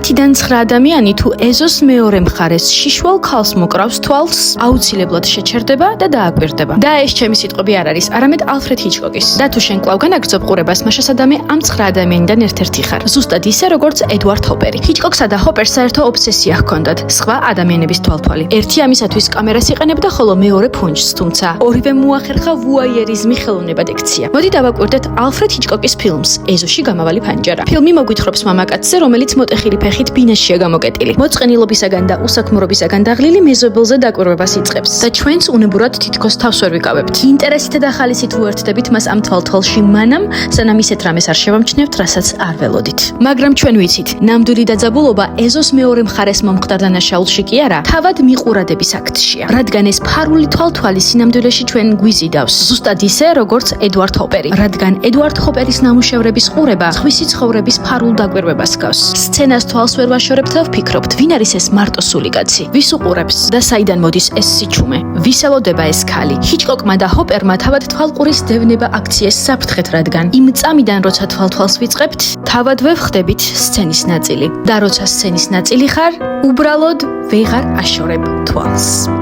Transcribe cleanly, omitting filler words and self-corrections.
10-დან 9 ადამიანი თუ ეზოს მეორე მხარეს შიშვალ ქალს მოკრავს თვალს, აუცილებლად შეჩერდება და დააკვირდება. და ეს ჩემი სიტყვები არ არის, არამედ ალფრედ ჰიჩკოკის. და თუ შენ კვლავ განაგრძობ ყურებას, მაშა სადამე ამ 9 ადამიანიდან ერთ-ერთი ხარ. ზუსტად ისე, როგორც ედვარდ ჰოპერი. ჰიჩკოკსა და ჰოპერს საერთო ობსესია ჰქონდათ, სხვა ადამიანების თვალთვალი. ერთი ამისათვის კამერას იყენებდა, ხოლო მეორე ფუნჯს, თუმცა ორივე მოახერხა ვუაიერიზმი ხელოვნებად ექცია. მოდი დავაკვირდეთ ალფრედ ჰიჩკოკის ფილმს ეზოში გამავალი ფანჯარა. ფილმი მოგვითხრობს მამაკაცზე, რომელიც მოტეხილი ფეხით ბინაშია გამოკეტილი. მოწყენილობისაგან და უსაქმრობისაგან დაღლილი მეზობელზე დაკვირვებას იწყებს და ჩვენც უნებურად თითქოს თავს ვერ ვიკავებთ. ინტერესით და ხალისით უერთდებით მას ამ თვალთვალში მანამ, სანამ ისეთ რამეს არ შევამჩნევთ, რასაც არ ველოდით. მაგრამ ჩვენ ვიცით, ნამდვილი დაძაბულობა ეზოს მეორე მხარეს მომხდარ დანაშაულში კი არა, თავად მიყურადების აქტშია. რადგან ეს ფარული თვალთვალი სინამდვილეში ჩვენ გვიზიდავს, ზუსტად ისე, როგორც ედვარდ ჰოპერი. რადგან ედვარდ ჰოპერის ნამუშევრების ყურება სხვისი ცხოვრების ფარულ დაკვირვებას გავს. სცენას თვალს ვერ ვაშორებთ და ვფიქრობთ, ვინ არის ეს მარტო სული კაცი? ვის უყურებს და საიდან მოდის ეს სიჩუმე? ვის ელოდება ეს ქალი? ჰიჩკოკმა და ჰოპერმა თავად თვალყურის დევნება აქციეს საფრთხეთ, რადგან იმ წამიდან, როცა თვალთვალს ვიწყებთ, თავადვე ვხდებით სცენის ნაწილი. და როცა სცენის ნაწილი ხარ, უბრალოდ ვეღარ აშორებ თვალს.